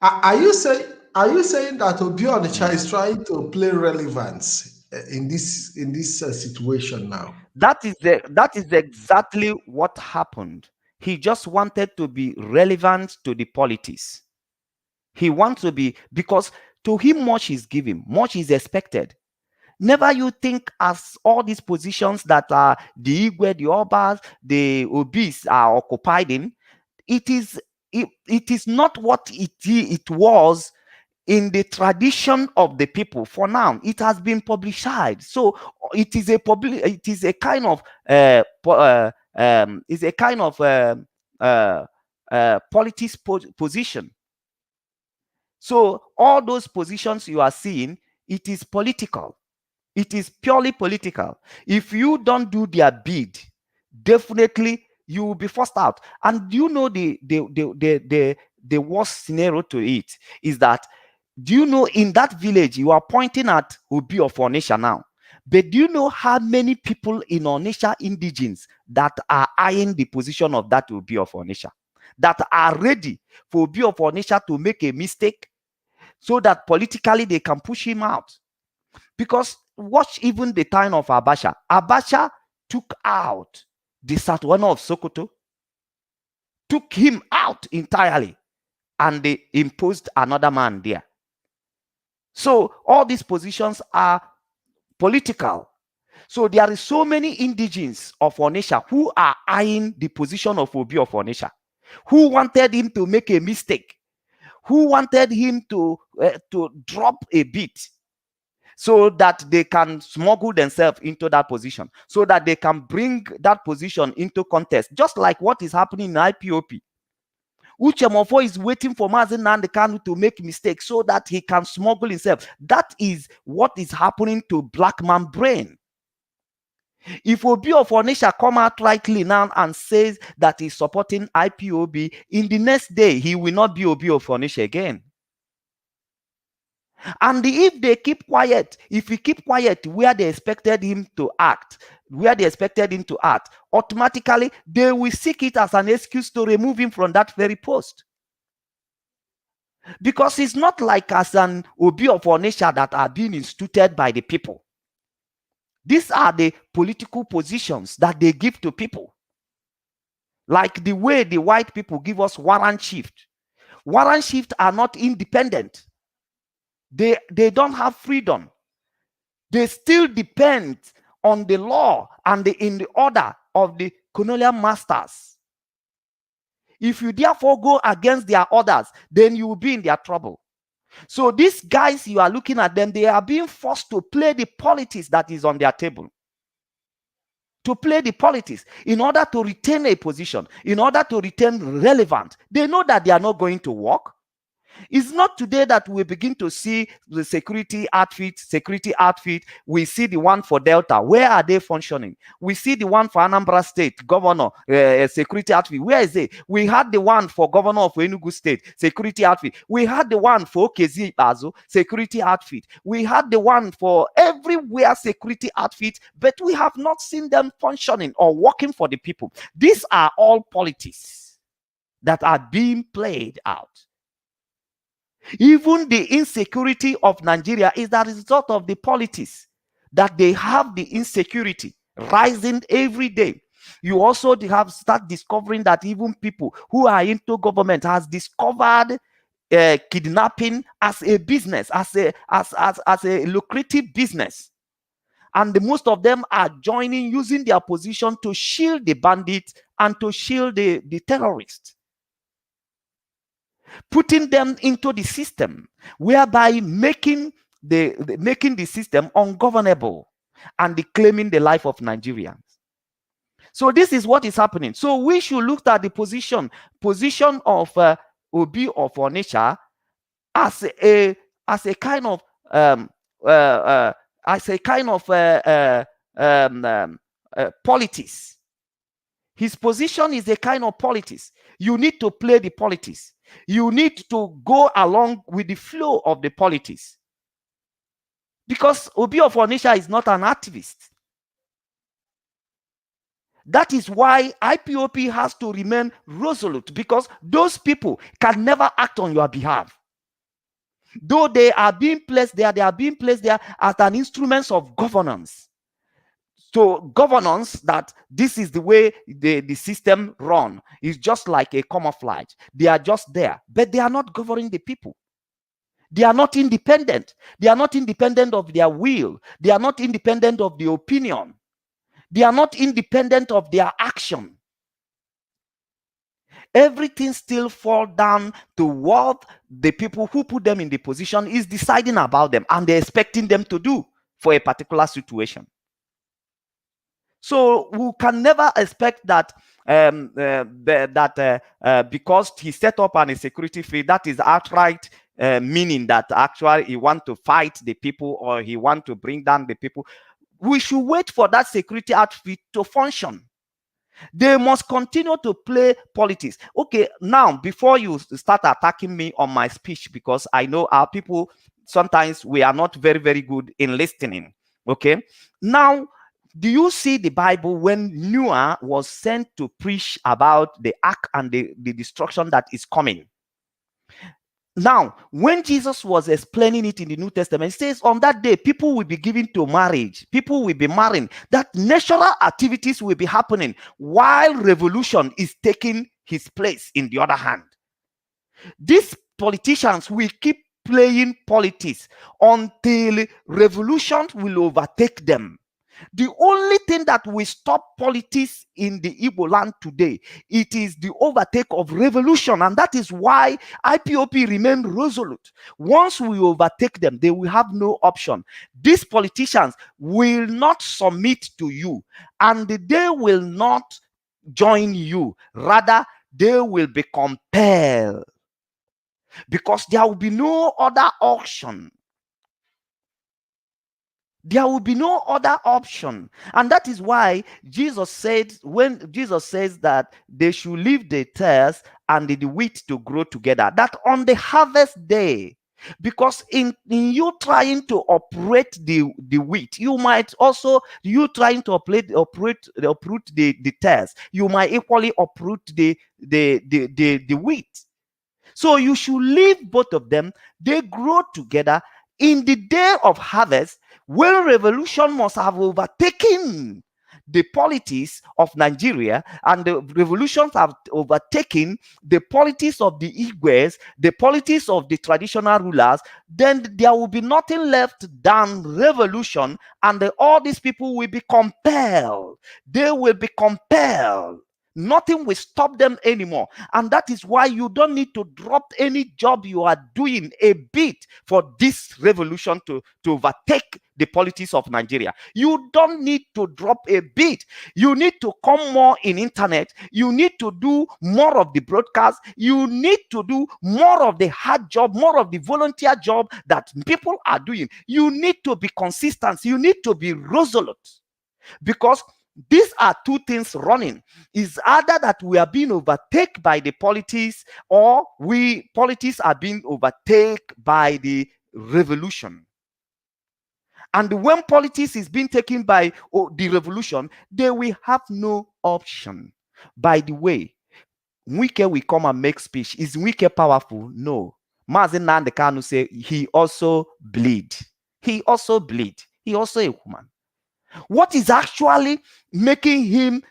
[SPEAKER 6] are you saying that Obi Onitsha is trying to play relevance in this situation now?
[SPEAKER 7] That is exactly what happened. He just wanted to be relevant to the politics. He wants to be, because to him much is given, much is expected. Never you think as all these positions that are the Igwe, the Obas, the Obis are occupied in, it is not what it was in the tradition of the people. For now, it has been publicized, so it is a kind of politics position. So all those positions you are seeing, it is political. It is purely political. If you don't do their bid, definitely you will be forced out. And you know the worst scenario to it is that, do you know, in that village you are pointing at Obi of Onisha now, but do you know how many people in Onisha indigenes that are eyeing the position of that Obi of Onisha, that are ready for Obi of Onisha to make a mistake so that politically they can push him out? Because watch even the time of Abacha. Abacha took out the Satwana of Sokoto, took him out entirely. and they imposed another man there. So all these positions are political. So there are so many indigenes of ONITSHA who are eyeing the position of Obi of ONITSHA, who wanted him to make a mistake, who wanted him to drop a bit, so that they can smuggle themselves into that position, so that they can bring that position into contest, just like what is happening in IPOP. Uchemofo is waiting for Mazi Nnamdi Kanu to make mistakes so that he can smuggle himself. That is what is happening to black man brain. If Obi of ONITSHA come out rightly now and says that he's supporting IPOB, in the next day, he will not be Obi of ONITSHA again. And if they keep quiet, if he keep quiet where they expected him to act, automatically they will seek it as an excuse to remove him from that very post. Because it's not like as an Obi of ONITSHA that are being instituted by the people. These are the political positions that they give to people. Like the way the white people give us warrant shift. Warrant shift are not independent. They don't have freedom. They still depend on the law and in the order of the colonial masters. If you therefore go against their orders, then you will be in their trouble. So these guys, you are looking at them, they are being forced to play the politics that is on their table. To play the politics in order to retain a position, in order to retain relevant. They know that they are not going to work. It's not today that we begin to see the security outfit. We see the one for Delta. Where are they functioning? We see the one for Anambra State, governor, security outfit. Where is it? We had the one for governor of Enugu State, security outfit. We had the one for Okezi Azo, security outfit. We had the one for everywhere security outfit, but we have not seen them functioning or working for the people. These are all politics that are being played out. Even the insecurity of Nigeria is the result of the politics that they have, the insecurity rising every day. You also have start discovering that even people who are into government has discovered kidnapping as a business, as a lucrative business. And most of them are joining, using their position to shield the bandits and to shield the terrorists. Putting them into the system, whereby making the system ungovernable and claiming the life of Nigerians. So this is what is happening. So we should look at the position of Obi of ONITSHA as a kind of politics. His position is a kind of politics. You need to play the politics. You need to go along with the flow of the politics. Because Obi of ONITSHA is not an activist. That is why IPOP has to remain resolute, because those people can never act on your behalf. Though they are being placed there, as an instrument of governance. So governance, that this is the way the system run, is just like a camouflage. They are just there, but they are not governing the people. They are not independent. They are not independent of their will. They are not independent of the opinion. They are not independent of their action. Everything still falls down to what the people who put them in the position is deciding about them, and they're expecting them to do for a particular situation. So we can never expect that because he set up a security field, that is outright meaning that actually he want to fight the people or he want to bring down the people. We should wait for that security outfit to function. They must continue to play politics. Okay, now before you start attacking me on my speech, because I know our people, sometimes we are not very, very good in listening. Okay, now, do you see the Bible when Noah was sent to preach about the ark and the destruction that is coming? Now, when Jesus was explaining it in the New Testament, it says on that day, people will be given to marriage. People will be marrying. That natural activities will be happening while revolution is taking his place in the other hand. These politicians will keep playing politics until revolution will overtake them. The only thing that will stop politics in the Igbo land today, it is the overtake of revolution. And that is why IPOP remain resolute. Once we overtake them, they will have no option. These politicians will not submit to you, and they will not join you. Rather, they will be compelled, because there will be no other option. There will be no other option. And that is why Jesus said, when Jesus says that they should leave the tares and the wheat to grow together, that on the harvest day, because in you trying to operate the wheat, you might also, you trying to uproot the tares, you might equally uproot the wheat. So you should leave both of them. They grow together. In the day of harvest, when revolution must have overtaken the politics of Nigeria, and the revolutions have overtaken the politics of the Igwes, the politics of the traditional rulers, then there will be nothing left than revolution, and all these people will be compelled. They will be compelled. Nothing will stop them anymore. And that is why you don't need to drop any job you are doing a bit for this revolution to overtake the politics of Nigeria. You don't need to drop a bit. You need to come more in internet. You need to do more of the broadcast. You need to do more of the hard job, more of the volunteer job that people are doing. You need to be consistent. You need to be resolute, because these are two things running. Is either that we are being overtaken by the politics, or politics are being overtaken by the revolution. And when politics is being taken by the revolution, they will have no option. By the way, Wike will come and make speech. Is Wike powerful? No. Mazi Nnamdi Kanu say he also bleed. He also bleed. He also a woman. What is actually making him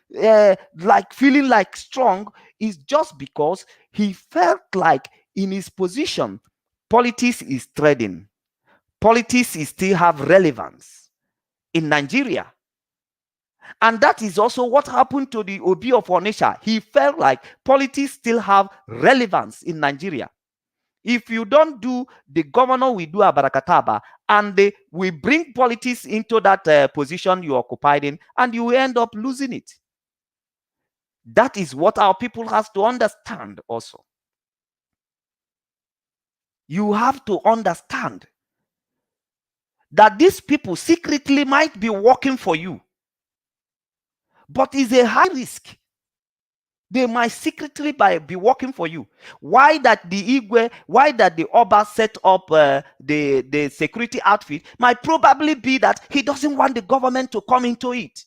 [SPEAKER 7] like feeling like strong is just because he felt like in his position, politics is trading. Politics is still have relevance in Nigeria. And that is also what happened to the Obi of ONITSHA. He felt like politics still have relevance in Nigeria. If you don't do, the governor will do a barakataba, and we bring politics into that position you occupied in, and you will end up losing it. That is what our people has to understand also. You have to understand that these people secretly might be working for you, but it's a high risk. They might secretly be working for you. Why that the Igwe, why that the Oba set up the security outfit might probably be that he doesn't want the government to come into it.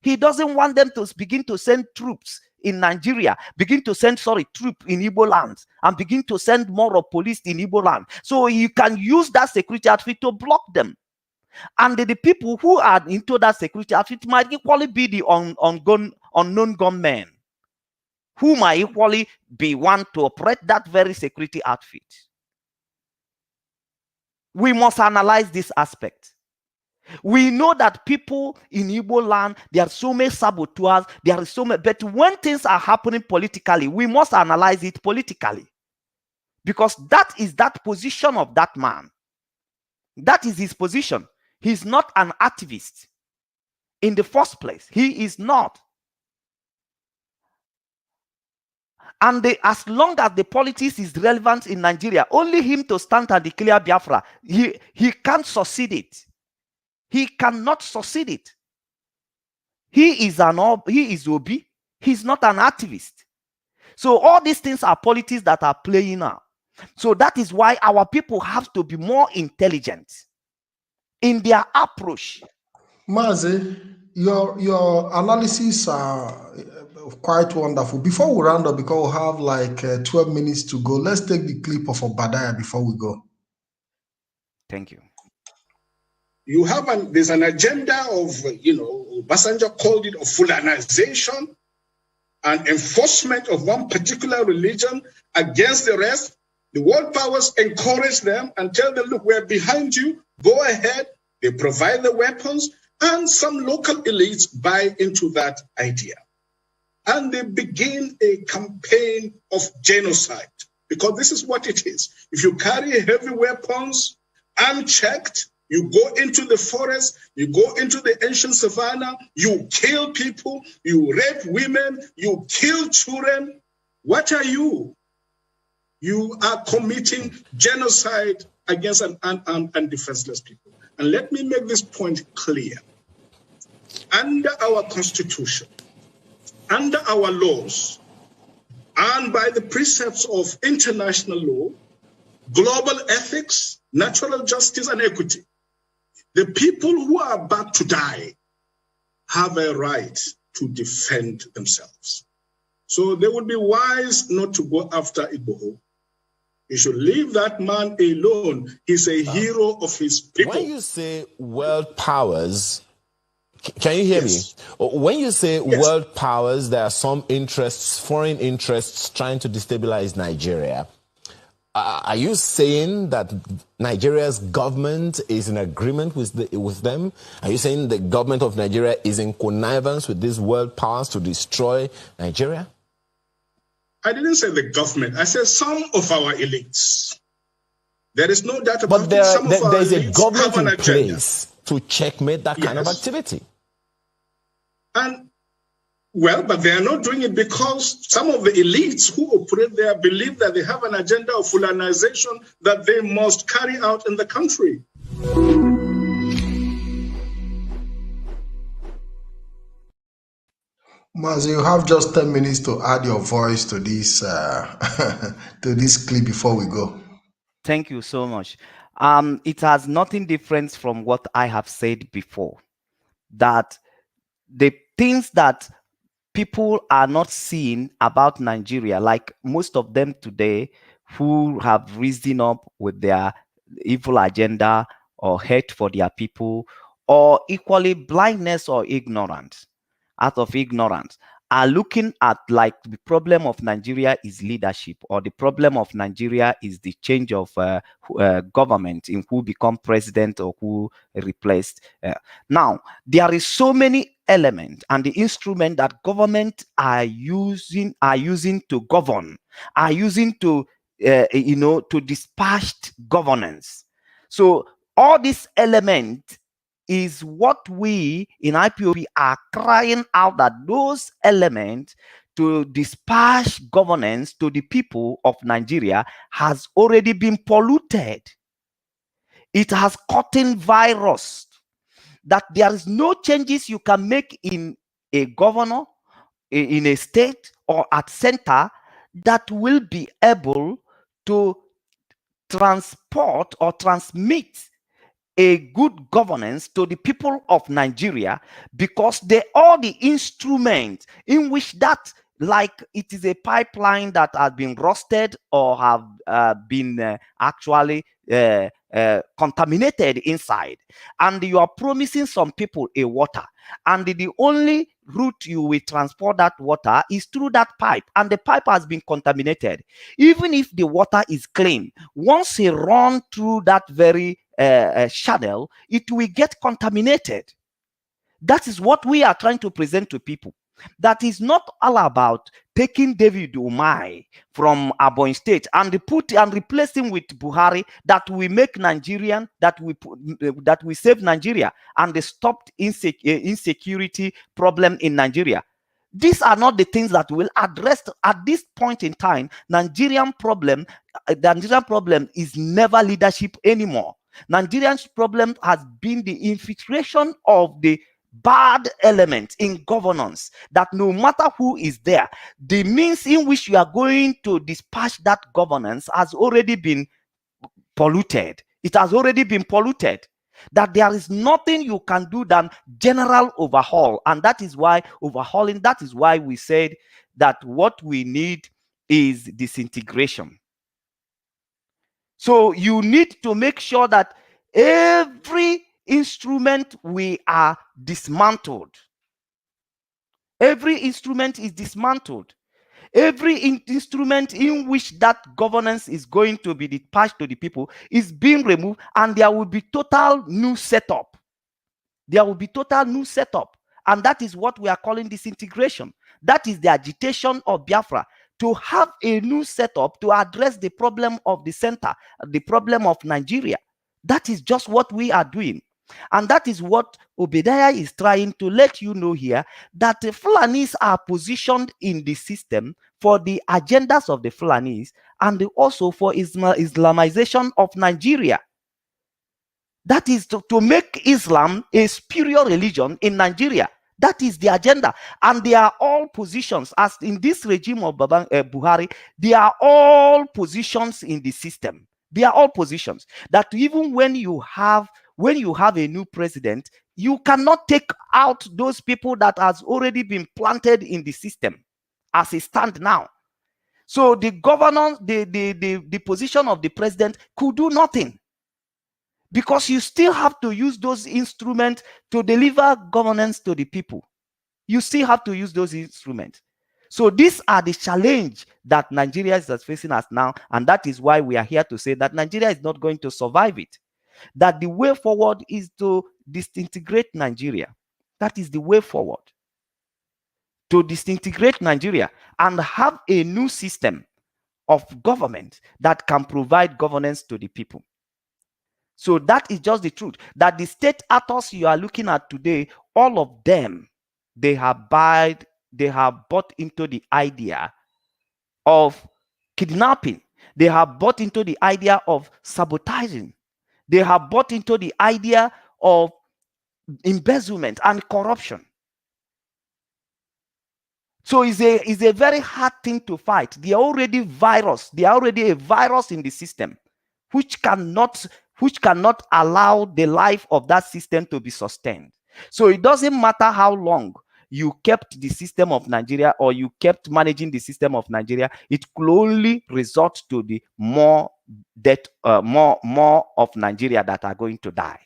[SPEAKER 7] He doesn't want them to begin to send troops in Nigeria, begin to send, troops in Igbo land, and begin to send more of police in Igbo land. So you can use that security outfit to block them. And the people who are into that security outfit might equally be the unknown gunmen, who might equally be one to operate that very security outfit. We must analyze this aspect. We know that people in Igbo land, there are so many saboteurs, there are so many, but when things are happening politically, we must analyze it politically. Because that is that position of that man. That is his position. He's not an activist. In the first place, he is not. And as long as the politics is relevant in Nigeria, only him to stand and declare Biafra, he can't succeed it. He cannot succeed it. He is Obi. He's not an activist. So all these things are politics that are playing out. So that is why our people have to be more intelligent in their approach.
[SPEAKER 6] Mazi, your analysis are quite wonderful. Before we round up, because we have like 12 minutes to go, let's take the clip of Obadiah before we go.
[SPEAKER 7] Thank you.
[SPEAKER 8] You have there's an agenda of, Obasanjo called it of Fulanization and enforcement of one particular religion against the rest. The world powers encourage them and tell them, look, we're behind you, go ahead. They provide the weapons, and some local elites buy into that idea. And they begin a campaign of genocide, because this is what it is. If you carry heavy weapons unchecked, you go into the forest, you go into the ancient savannah, you kill people, you rape women, you kill children. What are you? You are committing genocide against an unarmed and defenseless people. And let me make this point clear. Under our constitution, under our laws, and by the precepts of international law, global ethics, natural justice, and equity, the people who are about to die have a right to defend themselves. So they would be wise not to go after Igboho. You should leave that man alone. He's a hero of his people.
[SPEAKER 9] When you say world powers, can you hear
[SPEAKER 8] Yes.
[SPEAKER 9] me? When you say
[SPEAKER 8] Yes.
[SPEAKER 9] world powers, there are some interests, foreign interests, trying to destabilize Nigeria. Are you saying that Nigeria's government is in agreement with them? Are you saying the government of Nigeria is in connivance with these world powers to destroy Nigeria?
[SPEAKER 8] I didn't say the government. I said some of our elites. There is no doubt about
[SPEAKER 9] But
[SPEAKER 8] it.
[SPEAKER 9] there
[SPEAKER 8] There's
[SPEAKER 9] is a government in place to checkmate that kind of activity.
[SPEAKER 8] And well, but they are not doing it because some of the elites who operate there believe that they have an agenda of Fulanization that they must carry out in the country.
[SPEAKER 6] Mazi, you have just 10 minutes to add your voice to this to this clip before we go.
[SPEAKER 7] Thank you so much. It has nothing different from what I have said before, that the things that people are not seeing about Nigeria, like most of them today who have risen up with their evil agenda or hate for their people, or equally blindness or ignorance, out of ignorance, are looking at like the problem of Nigeria is leadership, or the problem of Nigeria is the change of government in who become president or who replaced. Now, there is so many elements and the instrument that government are using to govern, are using to to dispatch governance. So all these elements is what we in IPOB are crying out, that those elements to dispatch governance to the people of Nigeria has already been polluted. It has caught in virus, that there is no changes you can make in a governor, in a state, or at center that will be able to transport or transmit a good governance to the people of Nigeria, because they are the instruments in which that, like it is a pipeline that has been rusted or have been actually contaminated inside, and you are promising some people a water, and the only route you will transport that water is through that pipe, and the pipe has been contaminated. Even if the water is clean, once it runs through that very channel, it will get contaminated. That is what we are trying to present to people. That is not all about taking David Umai from Abon State and replace him with Buhari, that we make Nigerian, that we save Nigeria and they stopped insecurity problem in Nigeria. These are not the things that will address at this point in time. Nigerian problem is never leadership anymore. Nigerian's problem has been the infiltration of the bad element in governance, that no matter who is there, the means in which you are going to dispatch that governance has already been polluted. It has already been polluted. That there is nothing you can do than general overhaul. And that is why overhauling, that is why we said that what we need is disintegration. So you need to make sure that every instrument we are dismantled. Every instrument is dismantled. Every instrument in which that governance is going to be dispatched to the people is being removed, and there will be total new setup. There will be total new setup. And that is what we are calling disintegration. That is the agitation of Biafra, to have a new setup to address the problem of the center, the problem of Nigeria. That is just what we are doing. And that is what Obadiah is trying to let you know here, that the Fulanis are positioned in the system for the agendas of the Fulanis and also for Islamization of Nigeria. That is to make Islam a superior religion in Nigeria. That is the agenda. And they are all positions, as in this regime of Buhari, they are all positions in the system. They are all positions that even when you have a new president, you cannot take out those people that has already been planted in the system as it stands now. So the governor, the position of the president could do nothing, because you still have to use those instruments to deliver governance to the people. You still have to use those instruments. So these are the challenge that Nigeria is facing us now, and that is why we are here to say that Nigeria is not going to survive it. That the way forward is to disintegrate Nigeria. That is the way forward. To disintegrate Nigeria and have a new system of government that can provide governance to the people. So that is just the truth. That the state actors you are looking at today, all of them, they have bought into the idea of kidnapping. They have bought into the idea of sabotaging. They have bought into the idea of embezzlement and corruption. So it's a very hard thing to fight. They are already a virus in the system, which cannot allow the life of that system to be sustained. So it doesn't matter how long you kept the system of Nigeria or you kept managing the system of Nigeria, it could only result to the more death, more of Nigeria that are going to die,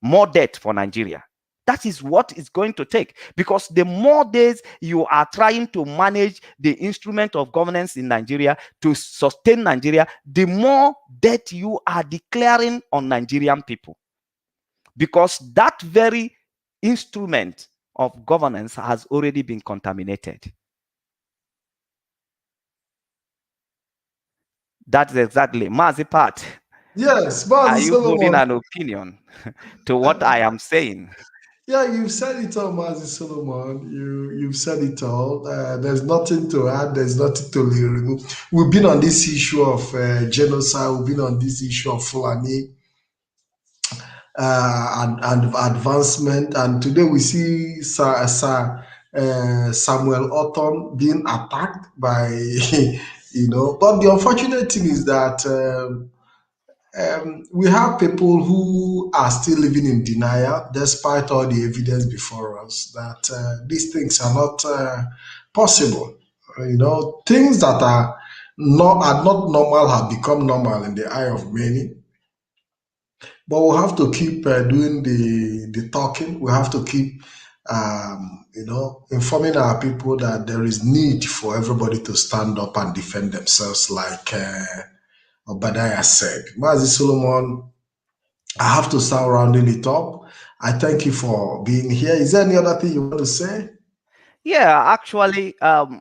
[SPEAKER 7] more death for Nigeria. That is what it's going to take, because the more days you are trying to manage the instrument of governance in Nigeria to sustain Nigeria, the more death you are declaring on Nigerian people, because that very instrument of governance has already been contaminated. That's exactly, Mazi Pat.
[SPEAKER 6] Yes, Mazi
[SPEAKER 7] Are you
[SPEAKER 6] Solomon.
[SPEAKER 7] holding an opinion to what I am saying?
[SPEAKER 6] Yeah, you've said it all, Mazi Solomon. You've said it all. There's nothing to add. There's nothing to remove. We've been on this issue of genocide. We've been on this issue of Fulani and advancement. And today we see Samuel Orton being attacked by, But the unfortunate thing is that. We have people who are still living in denial despite all the evidence before us that these things are not possible. Things that are not normal have become normal in the eye of many. But we'll have to keep doing the talking. We have to keep, informing our people that there is need for everybody to stand up and defend themselves, like Obadiah said. Mazi Solomon, I have to start rounding it up. I thank you for being here. Is there any other thing you want to say?
[SPEAKER 7] Yeah, actually,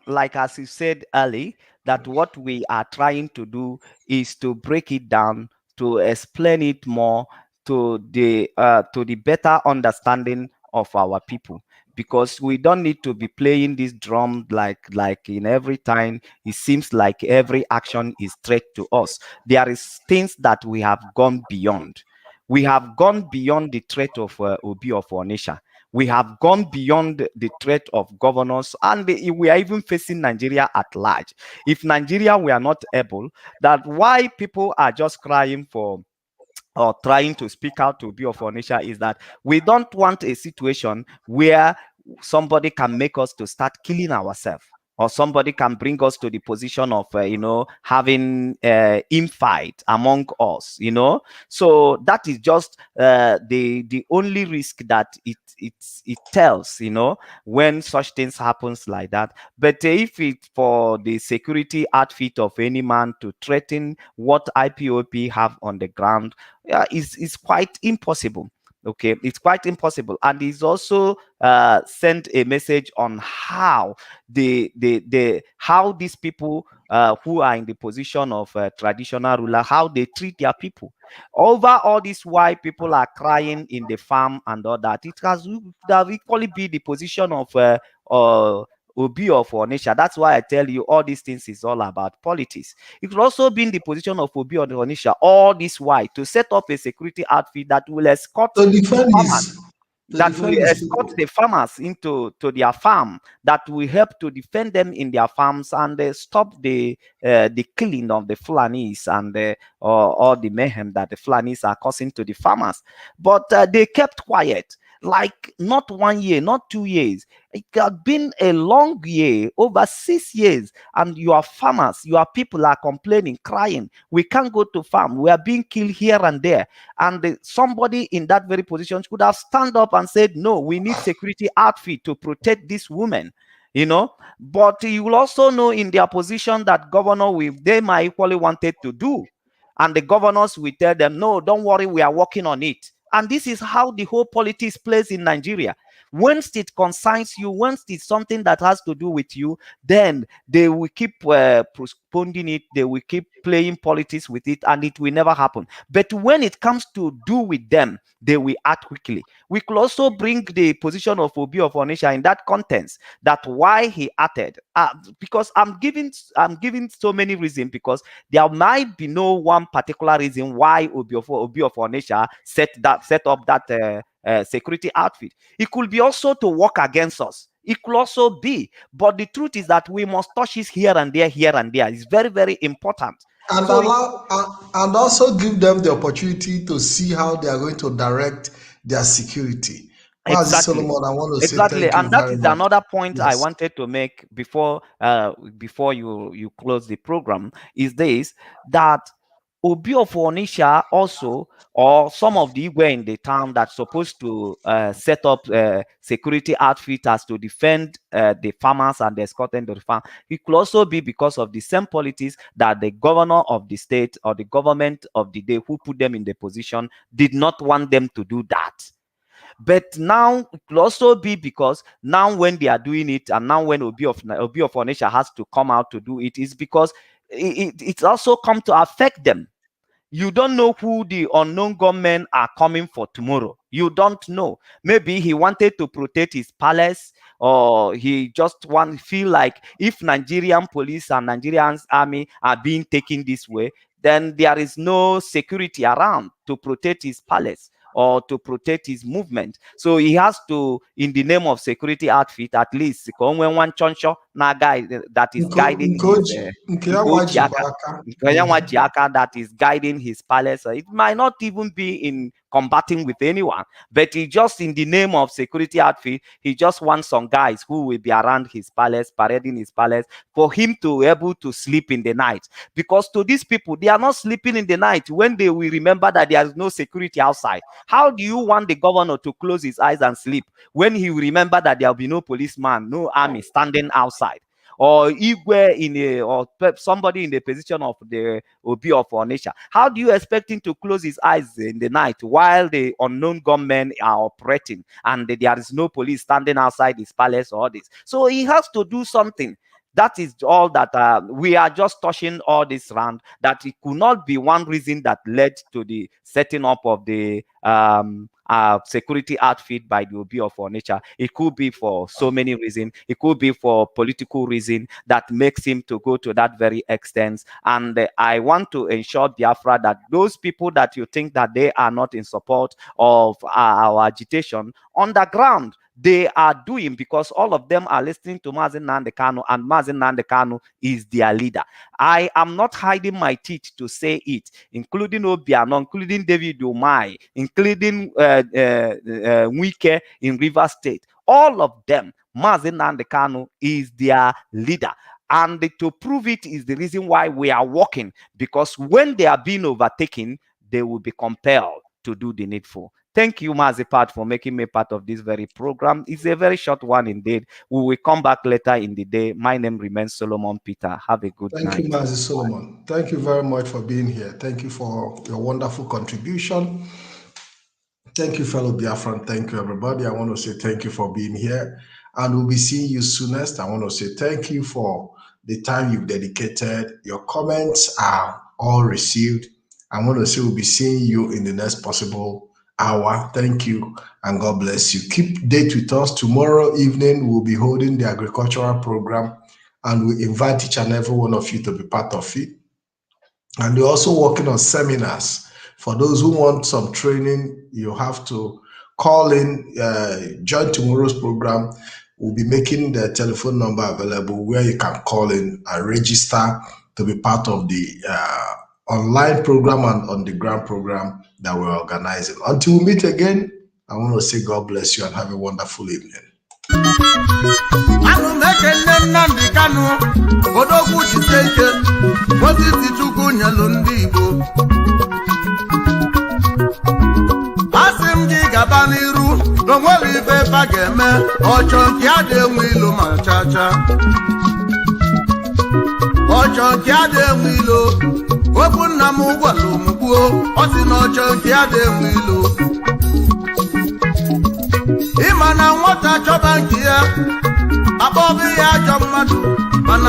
[SPEAKER 7] like as you said earlier, that what we are trying to do is to break it down, to explain it more to the better understanding of our people, because we don't need to be playing this drum like in every time it seems like every action is threat to us. There is things that we have gone beyond. We have gone beyond the threat of Obi of ONITSHA. We have gone beyond the threat of governors, and we are even facing Nigeria at large. If Nigeria were not able, that why people are just crying for or trying to speak out to be of our nature is that we don't want a situation where somebody can make us to start killing ourselves. or somebody can bring us to the position of having infight among us, so that is just the only risk that it tells, when such things happens like that. But if it's for the security outfit of any man to threaten what IPOP have on the ground, is quite impossible. Okay, it's quite impossible, and it's also sent a message on how how these people who are in the position of traditional ruler, how they treat their people. Over all this, why people are crying in the farm and all that, it would have equally be the position of Obi of Onitsha. That's why I tell you all these things is all about politics. It could also be in the position of Obi of Onitsha all this while to set up a security outfit that will escort
[SPEAKER 6] To
[SPEAKER 7] the
[SPEAKER 6] defend
[SPEAKER 7] farmers,
[SPEAKER 6] his to
[SPEAKER 7] that will
[SPEAKER 6] defend his
[SPEAKER 7] escort
[SPEAKER 6] people.
[SPEAKER 7] the farmers into their farm, that will help to defend them in their farms and stop the killing of the Fulanis and all the mayhem that the Fulanis are causing to the farmers. But they kept quiet. Like not 1 year, not 2 years. It had been a long year, over 6 years, and your farmers, your people are complaining, crying. We can't go to farm. We are being killed here and there. And somebody in that very position could have stand up and said, no, we need security outfit to protect these women, but you will also know in their position that governor they might equally wanted to do, and the governors will tell them, no, don't worry, we are working on it. And this is how the whole politics plays in Nigeria. Once it concerns you, once it's something that has to do with you, then they will keep postponing it. They will keep playing politics with it, and it will never happen. But when it comes to do with them, they will act quickly. We could also bring the position of Obi of Onitsha in that context, that why he acted. Because I'm giving so many reasons, because there might be no one particular reason why Obi of Onitsha set up that security outfit. It could be also to work against us. It could also be, but the truth is that we must touch it here and there, here and there. It's very, very important.
[SPEAKER 6] And
[SPEAKER 7] So
[SPEAKER 6] allow and also give them the opportunity to see how they are going to direct their security. Mazi
[SPEAKER 7] exactly.
[SPEAKER 6] Solomon, I want to say
[SPEAKER 7] Exactly,
[SPEAKER 6] thank you
[SPEAKER 7] and that
[SPEAKER 6] very
[SPEAKER 7] is
[SPEAKER 6] much.
[SPEAKER 7] another point I
[SPEAKER 6] Yes.
[SPEAKER 7] wanted to make before you close the program, is this, that Obi of Onitsha also, or some of the Igwe in the town that's supposed to set up security outfitters to defend the farmers and escort them to the farm. It could also be because of the same politics that the governor of the state or the government of the day who put them in the position did not want them to do that. But now it could also be because now when they are doing it, and now when Obi of Onitsha has to come out to do it, is because it's also come to affect them. You don't know who the unknown gunmen are coming for tomorrow. You don't know. Maybe he wanted to protect his palace, or he just feel like if Nigerian police and Nigerian army are being taken this way, then there is no security around to protect his palace or to protect his movement. So he has to, in the name of security outfit, at least one choncho na guy that is guiding his
[SPEAKER 6] Nke ya wajibu aka.
[SPEAKER 7] that is guiding his palace. It might not even be in combating with anyone, but he just, in the name of security outfit, he just wants some guys who will be around his palace, parading his palace, for him to be able to sleep in the night. Because to these people, they are not sleeping in the night when they will remember that there is no security outside. How do you want the governor to close his eyes and sleep when he will remember that there will be no policeman, no army standing outside? Or Igwe or somebody in the position of the Obi of Onitsha, how do you expect him to close his eyes in the night while the unknown gunmen are operating and there is no police standing outside his palace or this? So he has to do something. That is all that we are just touching all this round, that it could not be one reason that led to the setting up of the security outfit by the Obi of Onitsha. It could be for so many reasons. It could be for political reason that makes him to go to that very extent. And I want to ensure, Biafra, that those people that you think that they are not in support of our agitation, on the ground, they are doing, because all of them are listening to Mazi Nnamdi Kanu, and Mazi Nnamdi Kanu is their leader. I am not hiding my teeth to say it, including Obiano, including David Umai, including Wike in Rivers State. All of them, Mazi Nnamdi Kanu is their leader. And to prove it is the reason why we are working, because when they are being overtaken, they will be compelled to do the needful. Thank you, Mazi Pat, for making me part of this very program. It's a very short one indeed. We will come back later in the day. My name remains Solomon Peter. Have a good night.
[SPEAKER 6] Thank you, Mazi Solomon. Thank you very much for being here. Thank you for your wonderful contribution. Thank you, fellow Biafran. Thank you, everybody. I want to say thank you for being here. And we'll be seeing you soonest. I want to say thank you for the time you've dedicated. Your comments are all received. I want to say we'll be seeing you in the next possible hour. Thank you, and God bless you. Keep date with us. Tomorrow evening, we'll be holding the agricultural program, and we invite each and every one of you to be part of it. And we're also working on seminars. For those who want some training, you have to call in, join tomorrow's program. We'll be making the telephone number available where you can call in and register to be part of the online program and on the ground program that we're organizing. Until we meet again, I want to say God bless you and have a wonderful evening.
[SPEAKER 10] Imana nwata chọba nke ya, abọbụ ya ajọ mmadụ, mana